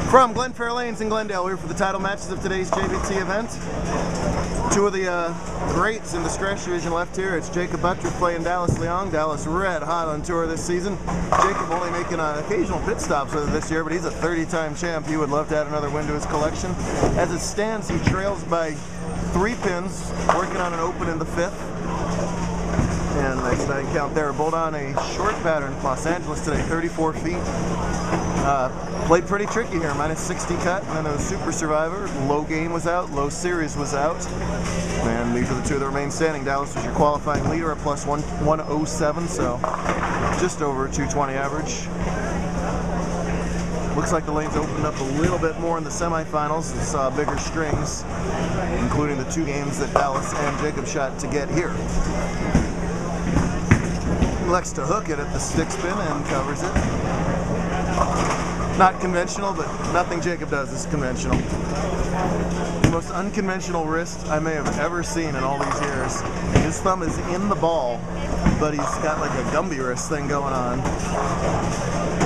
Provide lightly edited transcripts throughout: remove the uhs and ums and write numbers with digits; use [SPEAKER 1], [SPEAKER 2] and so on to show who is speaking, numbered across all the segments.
[SPEAKER 1] From Glenfair Lanes in Glendale, we're here for the title matches of today's JBT event. Two of the greats in the stretch division left here. It's Jakob Butturff playing Dallas Leong. Dallas red hot on tour this season. Jakob only making occasional pit stops with it this year, but he's a 30-time champ. He would love to add another win to his collection. As it stands, he trails by 3 pins, working on an open in the 5th. And nice 9 count there. Bolt on a short pattern. Los Angeles today, 34 feet. Played pretty tricky here, minus 60 cut, and then it was Super Survivor. Low game was out, low series was out. And these are the two that remain standing. Dallas was your qualifying leader at plus 107, so just over 220 average. Looks like the lanes opened up a little bit more in the semifinals. We saw bigger strings, including the 2 games that Dallas and Jakob shot to get here. Elects to hook it at the stick spin and covers it. Not conventional, but nothing Jakob does is conventional. The most unconventional wrist I may have ever seen in all these years. His thumb is in the ball, but he's got like a Gumby wrist thing going on.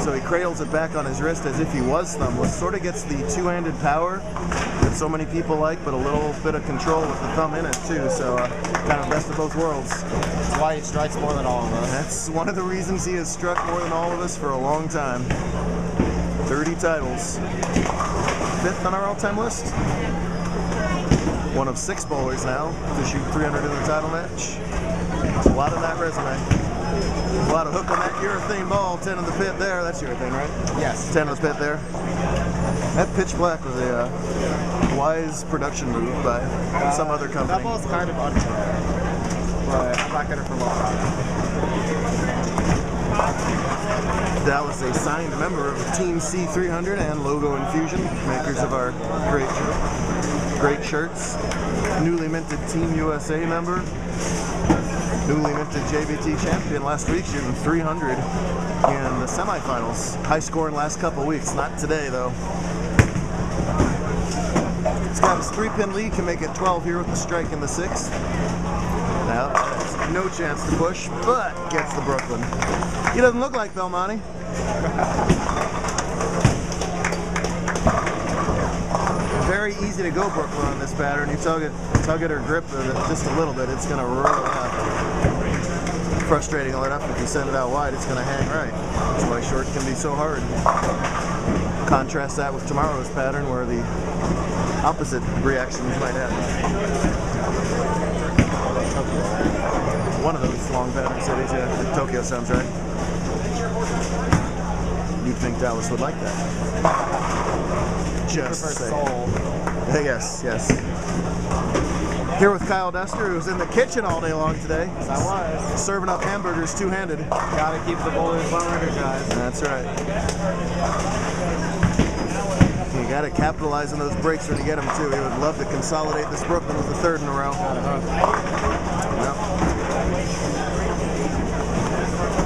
[SPEAKER 1] So he cradles it back on his wrist as if he was thumbless. Sort of gets the 2-handed power that so many people like, but a little bit of control with the thumb in it too. So kind of best of both worlds.
[SPEAKER 2] That's why he strikes more than all of us.
[SPEAKER 1] That's one of the reasons he has struck more than all of us for a long time. 30 titles. 5th on our all-time list. One of 6 bowlers now to shoot 300 in the title match. A lot on that resume. A lot of hook on that urethane ball. 10 in the pit there. That's urethane, right?
[SPEAKER 2] Yes.
[SPEAKER 1] 10 in the pit there. That pitch black was a wise production move by some other company.
[SPEAKER 2] That ball's kind of unfair, but I'm not gonna promote that.
[SPEAKER 1] Dallas, a signed member of Team C300 and Logo Infusion, makers of our great shirts. Newly minted Team USA member. Newly minted JBT champion last week, shooting 300 in the semifinals. High score in the last couple weeks, not today though. He's got his 3-pin lead, can make it 12 here with the strike in the 6th. Now, no chance to push, but gets the Brooklyn. He doesn't look like Belmonte. Very easy to go Brooklyn on this pattern. You tug it or grip it just a little bit, it's going to roll out. Frustrating enough if you send it out wide, it's going to hang right. That's why short can be so hard. Contrast that with tomorrow's pattern where the opposite reactions might happen. One of those long pattern cities, yeah. Tokyo sounds right. You'd think Dallas would like that. Just saying. Yes. Here with Kyle Duster, who's in the kitchen all day long today.
[SPEAKER 2] Yes, I was.
[SPEAKER 1] Serving up hamburgers 2-handed.
[SPEAKER 2] Gotta keep the bowlers well energized.
[SPEAKER 1] That's right. You gotta capitalize on those breaks when you get them too. He would love to consolidate this Brooklyn with the 3rd in a row. Yep.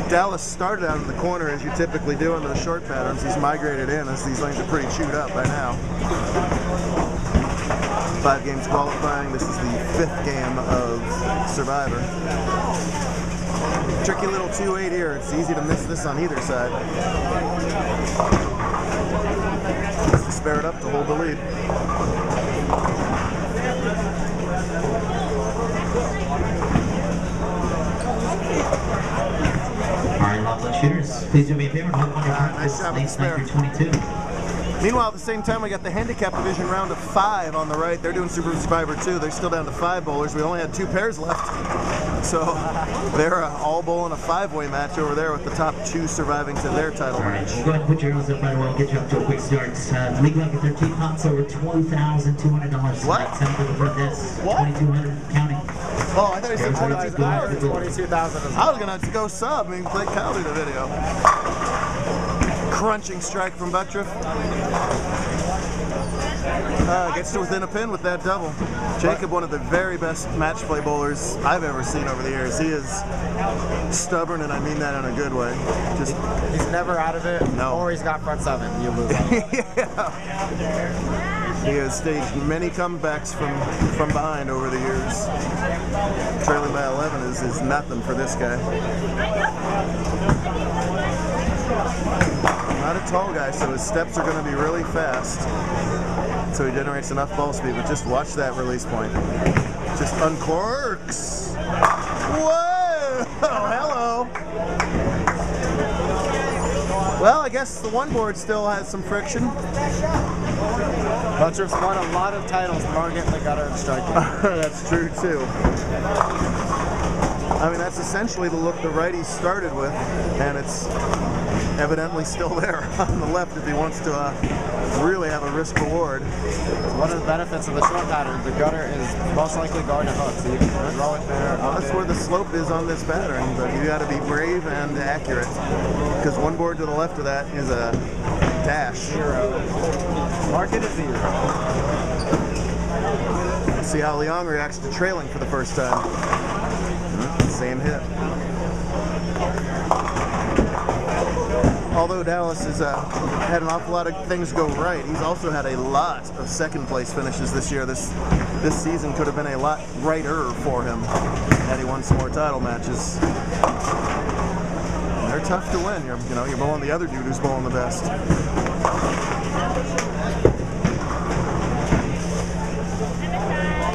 [SPEAKER 1] Dallas started out in the corner as you typically do on those short patterns. He's migrated in as these lanes are pretty chewed up by now. 5 games qualifying. This is the 5th game of Survivor. Tricky little 2-8 here. It's easy to miss this on either side. Just to spare it up to hold the lead.
[SPEAKER 3] Alright, Loveland shooters, please do me a favor and hold on your
[SPEAKER 1] nice job with the spare.
[SPEAKER 3] 22.
[SPEAKER 1] Meanwhile, at the same time, we got the handicap division round of 5 on the right. They're doing Super Survivor 2. They're still down to 5 bowlers. We only had 2 pairs left. So they're all bowling a 5-way match over there with the top 2 surviving to their title match.
[SPEAKER 3] Go ahead and put your arrows up right away. We'll get you up to a quick start. League Bucket 13 pots over $12,200.
[SPEAKER 1] What?
[SPEAKER 3] Sample for this.
[SPEAKER 2] What?
[SPEAKER 3] 2,200 counting.
[SPEAKER 1] Oh, I thought you said 22,000.
[SPEAKER 2] 22,000.
[SPEAKER 1] I was going to go sub and play Kyle do the video. Crunching strike from Butturff. Gets to within a pin with that double. Jakob, one of the very best match play bowlers I've ever seen over the years. He is stubborn, and I mean that in a good way.
[SPEAKER 2] He's never out of it, or he's got front 7. You lose on it.
[SPEAKER 1] Yeah. He has staged many comebacks from behind over the years. Trailing by 11 is nothing for this guy. not a tall guy, so his steps are going to be really fast. So he generates enough ball speed, but just watch that release point. Just uncorks. Whoa! Hello! Well, I guess the one board still has some friction.
[SPEAKER 2] Butturff's won a lot of titles, more getting the gutter and striking.
[SPEAKER 1] That's true, too. I mean, that's essentially the look the righty started with, and it's evidently still there on the left if he wants to really have a risk reward.
[SPEAKER 2] One of the benefits of the short pattern, the gutter is most likely going to hook, so you can throw it there.
[SPEAKER 1] Well, that's where the slope is on this pattern, but you got to be brave and accurate, because one board to the left of that is a dash.
[SPEAKER 2] 0. Mark it as 0.
[SPEAKER 1] Let's see how Leong reacts to trailing for the first time. Same hit. Although Dallas has had an awful lot of things go right, he's also had a lot of second place finishes this year. This season could have been a lot righter for him had he won some more title matches. They're tough to win. You're bowling the other dude who's bowling the best.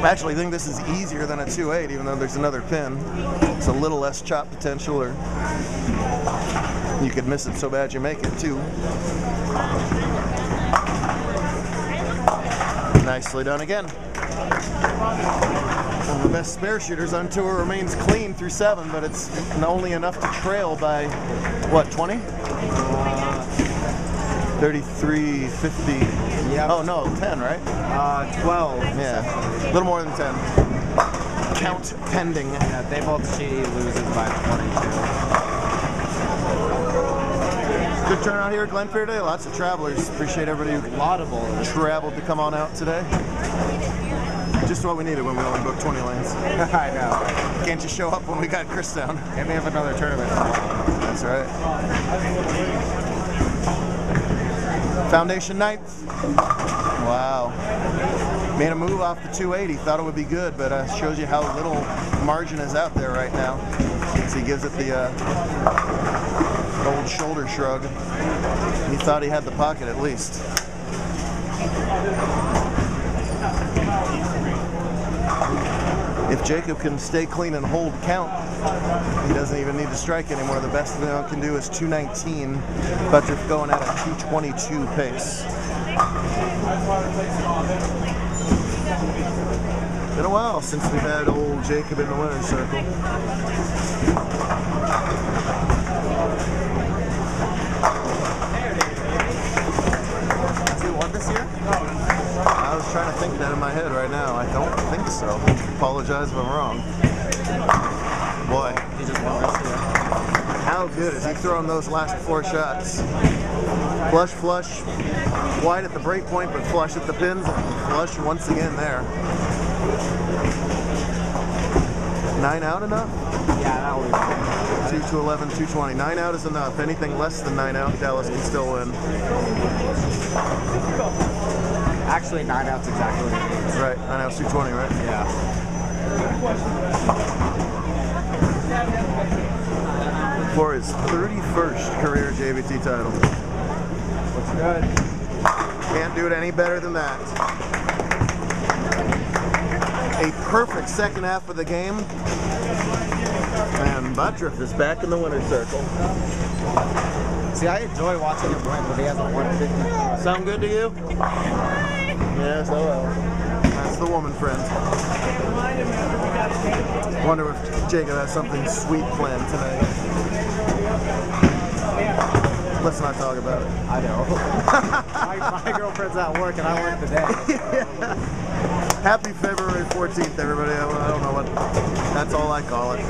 [SPEAKER 1] I actually think this is easier than a 2-8, even though there's another pin. It's a little less chop potential, or you could miss it so bad you make it too. Nicely done again. One of the best spare shooters on tour remains clean through 7, but it's only enough to trail by, what, 20? 33, 50.
[SPEAKER 2] Yep.
[SPEAKER 1] Oh no, 10, right?
[SPEAKER 2] 12.
[SPEAKER 1] Yeah, a little more than 10. Count pending.
[SPEAKER 2] Yeah, they both cheat, he loses by 22.
[SPEAKER 1] Good turnout here at Glenfair today. Lots of travelers. Appreciate everybody who traveled to come on out today. Just what we needed when we only booked 20 lanes.
[SPEAKER 2] I know.
[SPEAKER 1] Can't just show up when we got Chris down.
[SPEAKER 2] And we have another tournament.
[SPEAKER 1] That's right. Foundation 9th. Wow. Made a move off the 280. Thought it would be good, but shows you how little margin is out there right now. So he gives it the old shoulder shrug. He thought he had the pocket at least. If Jakob can stay clean and hold count, he doesn't even need to strike anymore. The best Leong can do is 219. Butturff going at a 222 pace. Been a while since we've had old Jakob in the winner's circle.
[SPEAKER 2] Has he won this year?
[SPEAKER 1] I was trying to think that in my head right now. I don't think so. Apologize if I'm wrong. Boy.
[SPEAKER 2] He just won this year.
[SPEAKER 1] How good is he throwing those last 4 shots? Flush, flush, wide at the break point, but flush at the pins, and flush once again there. 9 out enough?
[SPEAKER 2] Yeah, that would be
[SPEAKER 1] 2 to 11, 220. 9 out is enough. Anything less than 9 out, Dallas can still win.
[SPEAKER 2] Actually, 9 out's exactly what it is.
[SPEAKER 1] Right, 9 out's 220, right?
[SPEAKER 2] Yeah.
[SPEAKER 1] For his 31st career JBT title.
[SPEAKER 2] Looks good.
[SPEAKER 1] Can't do it any better than that. A perfect second half of the game. And Butturff is back in the winner's circle.
[SPEAKER 2] See, I enjoy watching him win, but he hasn't won 50.
[SPEAKER 1] Sound good to you? Yes, oh well. That's the woman friend. Wonder if Jakob has something sweet planned tonight. Let's not talk about it.
[SPEAKER 2] I know. my girlfriend's at work and I work today.
[SPEAKER 1] Yeah. Happy February 14th, everybody. I don't know what. That's all I call it.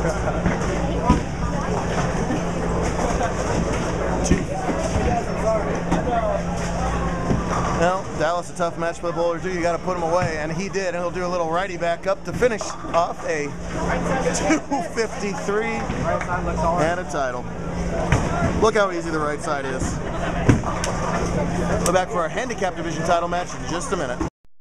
[SPEAKER 1] Well, Dallas a tough match for the bowler too. You got to put him away, and he did. And he'll do a little righty back up to finish off a 253 and a title. Look how easy the right side is. We're back for our handicap division title match in just a minute.